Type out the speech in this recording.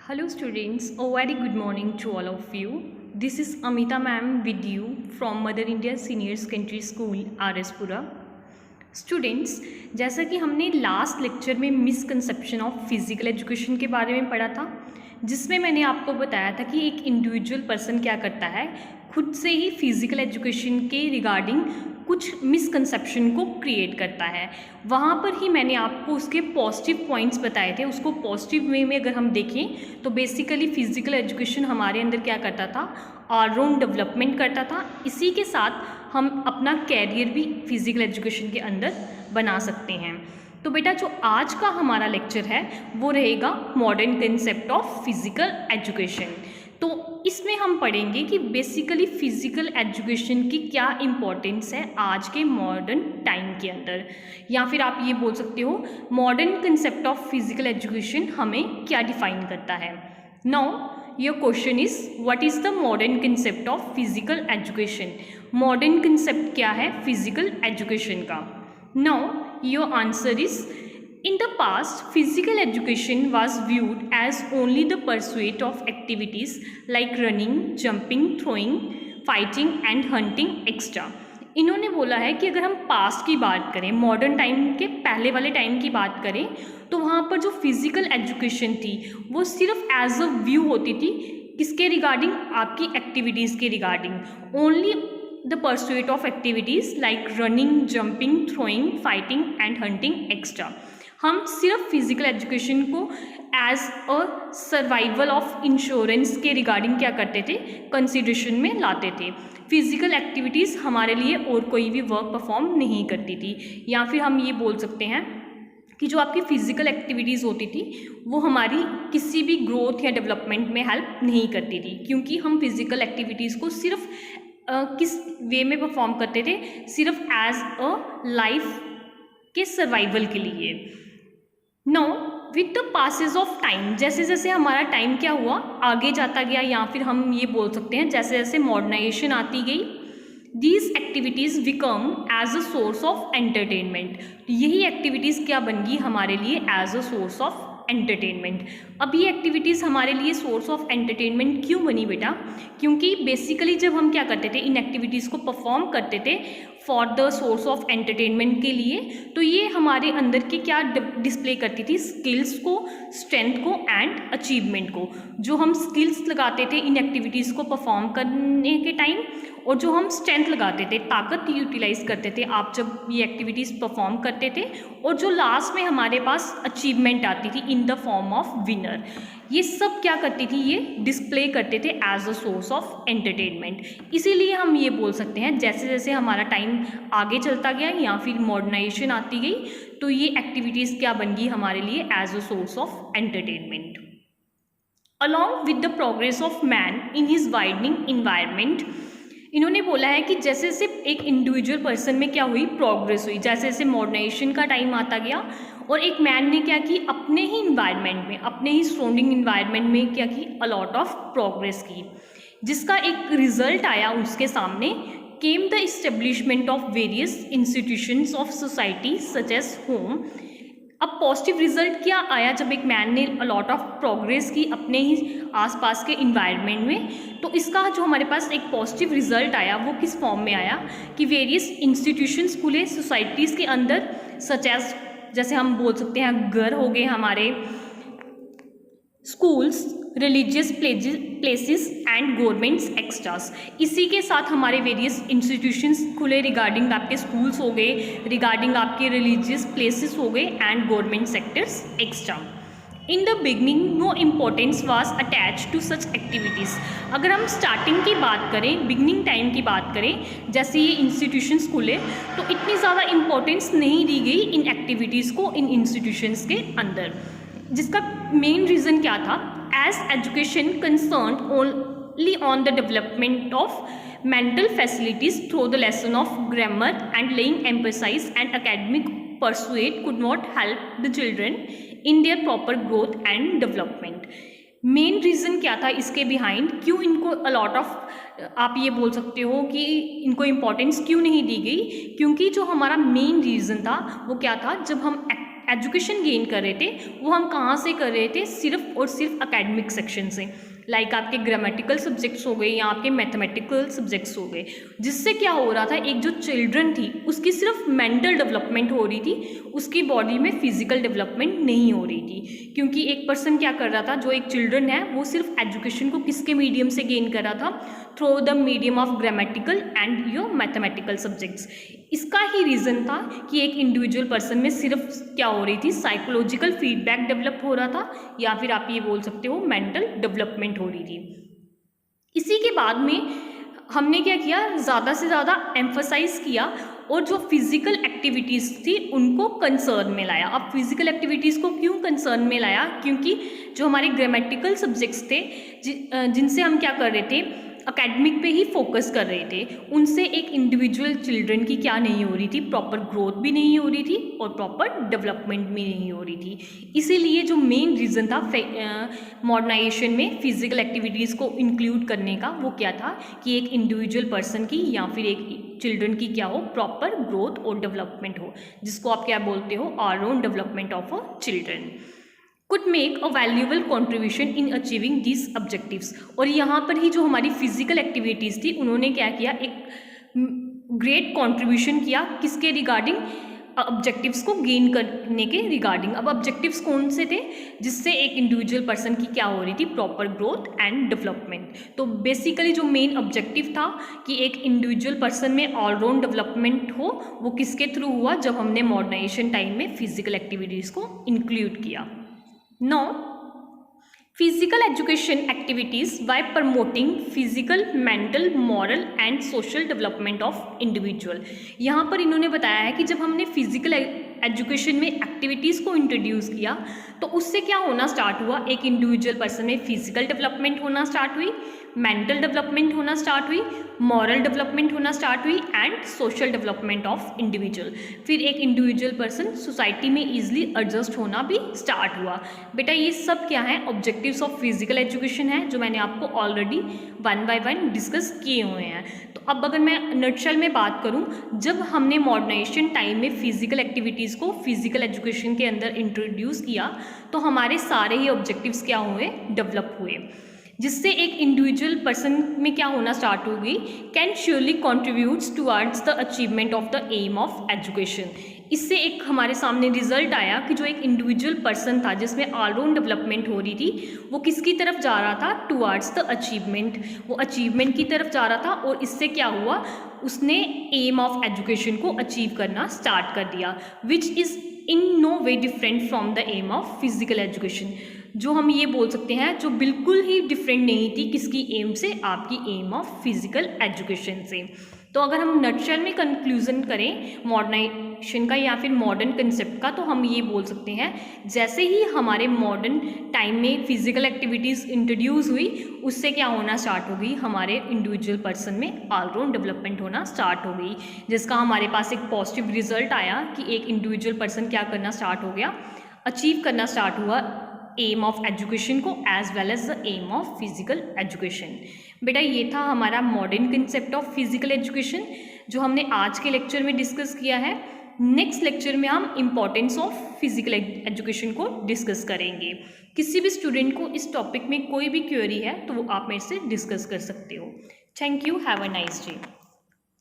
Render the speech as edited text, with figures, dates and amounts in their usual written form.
Hello students, a very good morning to all of you. This is Amita ma'am with you from Mother India Senior Secondary School, RS-पुरा. Students, जैसा कि हमने last lecture में misconception of physical education के बारे में पढ़ा था, जिसमें मैंने आपको बताया था कि एक इंडिविजुअल पर्सन क्या करता है, खुद से ही फिज़िकल एजुकेशन के रिगार्डिंग कुछ मिसकंसेप्शन को क्रिएट करता है। वहाँ पर ही मैंने आपको उसके पॉजिटिव पॉइंट्स बताए थे। उसको पॉजिटिव वे में अगर हम देखें तो बेसिकली फ़िज़िकल एजुकेशन हमारे अंदर क्या करता था, ऑलराउंड डेवलपमेंट करता था। इसी के साथ हम अपना कैरियर भी फिज़िकल एजुकेशन के अंदर बना सकते हैं। तो बेटा जो आज का हमारा लेक्चर है वो रहेगा modern concept of physical education. तो इसमें हम पढ़ेंगे कि बेसिकली फ़िज़िकल एजुकेशन की क्या इम्पोर्टेंस है आज के मॉडर्न टाइम के अंदर, या फिर आप ये बोल सकते हो modern concept of physical education हमें क्या डिफ़ाइन करता है। Now your question is what is the modern concept of physical education. Modern concept क्या है फिज़िकल एजुकेशन का। Now your answer is in the past, physical education was viewed as only the pursuit of activities like running, jumping, throwing, fighting and hunting extra. इन्होंने बोला है कि अगर हम past की बात करें, मॉडर्न टाइम के पहले वाले टाइम की बात करें, तो वहाँ पर जो फिज़िकल एजुकेशन थी वो सिर्फ एज अ व्यू होती थी। किसके रिगार्डिंग? आपकी एक्टिविटीज़ के regarding. Only the pursuit of activities like running, jumping, throwing, fighting and hunting extra. हम सिर्फ फिज़िकल एजुकेशन को as a survival of insurance के रिगार्डिंग क्या करते थे, कंसिडरेशन में लाते थे। फिज़िकल एक्टिविटीज़ हमारे लिए और कोई भी वर्क परफॉर्म नहीं करती थी। या फिर हम ये बोल सकते हैं कि जो आपकी फ़िज़िकल एक्टिविटीज़ होती थी वो हमारी किसी भी ग्रोथ या डेवलपमेंट में हेल्प नहीं करती थी, क्योंकि हम फिज़िकल एक्टिविटीज़ को सिर्फ किस वे में परफॉर्म करते थे, सिर्फ एज अ लाइफ के सर्वाइवल के लिए। No with the passage of time, जैसे जैसे हमारा टाइम क्या हुआ आगे जाता गया, या फिर हम ये बोल सकते हैं जैसे जैसे मॉडर्नाइजेशन आती गई, these activities become as a source of entertainment. यही एक्टिविटीज़ क्या बन गई हमारे लिए as a source of entertainment. अब ये एक्टिविटीज़ हमारे लिए सोर्स ऑफ एंटरटेनमेंट क्यों बनी बेटा? क्योंकि बेसिकली जब हम क्या करते थे, इन एक्टिविटीज़ को परफॉर्म करते थे for the source of entertainment के लिए, तो ये हमारे अंदर की क्या डिस्प्ले करती थी, स्किल्स को, स्ट्रेंथ को एंड अचीवमेंट को। जो हम स्किल्स लगाते थे इन एक्टिविटीज़ को परफॉर्म करने के टाइम, और जो हम स्ट्रेंथ लगाते थे, ताकत यूटिलाइज करते थे आप जब ये एक्टिविटीज़ परफॉर्म करते थे, और जो लास्ट में हमारे पास अचीवमेंट आती थी in the form of winner, ये सब क्या करती थी, ये डिस्प्ले करते थे as a source of entertainment. इसीलिए हम ये बोल सकते हैं जैसे जैसे हमारा टाइम आगे चलता गया या फिर मॉडर्नाइजेशन आती गई, तो ये एक्टिविटीज़ क्या बन गई हमारे लिए as a source of entertainment. Along with the progress of man in his widening environment, इन्होंने बोला है कि जैसे जैसे एक इंडिविजुअल पर्सन में क्या हुई, प्रोग्रेस हुई, जैसे जैसे मॉडर्नाइजेशन का टाइम आता गया और एक मैन ने क्या की, अपने ही इन्वायरमेंट में, अपने ही सराउंडिंग इन्वायरमेंट में क्या की, अलॉट ऑफ प्रोग्रेस की, जिसका एक रिजल्ट आया उसके सामने, came the establishment of various institutions of society such age home. अब पॉजिटिव रिजल्ट क्या आया जब एक मैन ने अलॉट ऑफ प्रोग्रेस की अपने ही आसपास के इन्वायरमेंट में, तो इसका जो हमारे पास एक पॉजिटिव रिजल्ट आया वो किस फॉर्म में आया कि वेरियस इंस्टीट्यूशंस खुले सोसाइटीज़ के अंदर, सच एज, जैसे हम बोल सकते हैं घर हो गए हमारे, schools, religious places and governments extras. इसी के साथ हमारे वेरियस इंस्टीट्यूशंस खुले रिगार्डिंग आपके स्कूल्स हो गए, रिगार्डिंग आपके रिलीजियस प्लेसेस हो गए and government sectors extra. In the beginning no importance was attach to such activities. अगर हम स्टार्टिंग की बात करें, बिगनिंग टाइम की बात करें, जैसे ये इंस्टीट्यूशंस खुले, तो इतनी ज़्यादा इम्पोर्टेंस नहीं दी गई इन एक्टिविटीज़ को इन इंस्टीट्यूशंस के अंदर। जिसका मेन रीज़न क्या था, as education concern only on the development of mental facilities through the lesson of grammar and laying emphasise and academic pursuit could not help the children in their proper growth and development. Main reason क्या था इसके behind, क्यों इनको a lot of, आप ये बोल सकते हो कि इनको इम्पोर्टेंस क्यों नहीं दी गई, क्योंकि जो हमारा मेन रीज़न था वो क्या था, जब हम एजुकेशन गेन कर रहे थे वो हम कहाँ से कर रहे थे, सिर्फ और सिर्फ एकेडमिक सेक्शन से, लाइक आपके ग्रामेटिकल सब्जेक्ट्स हो गए या आपके मैथमेटिकल सब्जेक्ट्स हो गए, जिससे क्या हो रहा था, एक जो चिल्ड्रन थी उसकी सिर्फ मेंटल डेवलपमेंट हो रही थी, उसकी बॉडी में फिजिकल डेवलपमेंट नहीं हो रही थी। क्योंकि एक पर्सन क्या कर रहा था, जो एक चिल्ड्रन है वो सिर्फ एजुकेशन को किसके मीडियम से गेन कर रहा था, through the medium of grammatical and your mathematical subjects. इसका ही रीज़न था कि एक इंडिविजुअल पर्सन में सिर्फ क्या हो रही थी, साइकोलॉजिकल फीडबैक डेवलप हो रहा था, या फिर आप ये बोल सकते हो मेंटल डेवलपमेंट हो रही थी। इसी के बाद में हमने क्या किया, ज़्यादा से ज़्यादा एम्फसाइज किया और जो फिजिकल एक्टिविटीज़ थी उनको कंसर्न में लाया। अब फिजिकल एक्टिविटीज़ को क्यों कंसर्न में लाया, क्योंकि जो हमारे ग्रामेटिकल सब्जेक्ट्स थे जिनसे हम क्या कर रहे थे, एकेडमिक पे ही फोकस कर रहे थे, उनसे एक इंडिविजुअल चिल्ड्रन की क्या नहीं हो रही थी, प्रॉपर ग्रोथ भी नहीं हो रही थी और प्रॉपर डेवलपमेंट भी नहीं हो रही थी। इसीलिए जो मेन रीज़न था मॉडर्नाइजेशन में फिजिकल एक्टिविटीज़ को इंक्लूड करने का, वो क्या था कि एक इंडिविजुअल पर्सन की या फिर एक चिल्ड्रन की क्या हो, प्रॉपर ग्रोथ और डेवलपमेंट हो, जिसको आप क्या बोलते हो, all round development of a children could make a valuable contribution in achieving these objectives। और यहाँ पर ही जो हमारी फिजिकल एक्टिविटीज़ थी उन्होंने क्या किया, एक ग्रेट कंट्रीब्यूशन किया किसके रिगार्डिंग, ऑब्जेक्टिव्स को गेन करने के रिगार्डिंग। अब ऑब्जेक्टिव्स कौन से थे, जिससे एक इंडिविजुअल पर्सन की क्या हो रही थी, प्रॉपर ग्रोथ एंड डेवलपमेंट। तो बेसिकली जो मेन ऑब्जेक्टिव था कि एक इंडिविजुअल पर्सन में ऑलराउंड डेवलपमेंट हो, वो किसके थ्रू हुआ, जब हमने मॉडर्नाइजेशन टाइम में फिजिकल एक्टिविटीज़ को इंक्लूड किया। Now, physical education activities by promoting physical, mental, moral and social development of individual। यहाँ पर इन्होंने बताया है कि जब हमने फिजिकल एजुकेशन में एक्टिविटीज़ को इंट्रोड्यूस किया तो उससे क्या होना स्टार्ट हुआ, एक इंडिविजुअल पर्सन में फिजिकल डेवलपमेंट होना स्टार्ट हुई, मेंटल डेवलपमेंट होना स्टार्ट हुई, मॉरल डेवलपमेंट होना स्टार्ट हुई and social development of individual. फिर एक इंडिविजुअल पर्सन सोसाइटी में ईजिली एडजस्ट होना भी स्टार्ट हुआ। बेटा ये सब क्या है, ऑब्जेक्टिव्स ऑफ फिजिकल एजुकेशन है, जो मैंने आपको ऑलरेडी 1 by 1 डिस्कस किए हुए हैं। तो अब अगर मैं नटशेल में बात करूं, जब हमने मॉडर्नाइजेशन टाइम में फिजिकल एक्टिविटीज़ को फिजिकल एजुकेशन के अंदर इंट्रोड्यूस किया तो हमारे सारे ही ऑब्जेक्टिव्स क्या हुए, डेवलप हुए, जिससे एक इंडिविजुअल पर्सन में क्या होना स्टार्ट होगी, can surely contributes towards the achievement of the aim of education. इससे एक हमारे सामने रिजल्ट आया कि जो एक इंडिविजुअल पर्सन था जिसमें ऑलराउंड डेवलपमेंट हो रही थी, वो किसकी तरफ जा रहा था, टुवर्ड्स द अचीवमेंट, वो अचीवमेंट की तरफ जा रहा था। और इससे क्या हुआ, उसने एम ऑफ एजुकेशन को अचीव करना स्टार्ट कर दिया, which is in no way different from the aim of physical education. जो हम ये बोल सकते हैं जो बिल्कुल ही डिफरेंट नहीं थी किसकी एम से, आपकी एम ऑफ फिजिकल एजुकेशन से। तो अगर हम नटशेल में कंक्लूजन करें मॉडर्नाइजेशन का या फिर मॉडर्न कंसेप्ट का, तो हम ये बोल सकते हैं जैसे ही हमारे मॉडर्न टाइम में फिजिकल एक्टिविटीज़ इंट्रोड्यूस हुई, उससे क्या होना स्टार्ट हो गई, हमारे इंडिविजुअल पर्सन में ऑलराउंड डेवलपमेंट होना स्टार्ट हो गई, जिसका हमारे पास एक पॉजिटिव रिजल्ट आया कि एक इंडिविजुअल पर्सन क्या करना स्टार्ट हो गया, अचीव करना स्टार्ट हुआ एम ऑफ एजुकेशन को as well as the aim of physical education. बेटा ये था हमारा modern concept of physical education जो हमने आज के लेक्चर में डिस्कस किया है। नेक्स्ट लेक्चर में हम इम्पॉर्टेंस ऑफ फिजिकल एजुकेशन को डिस्कस करेंगे। किसी भी स्टूडेंट को इस टॉपिक में कोई भी क्वेरी है तो वो आप मेरे से डिस्कस कर सकते हो। Thank you, have a nice day.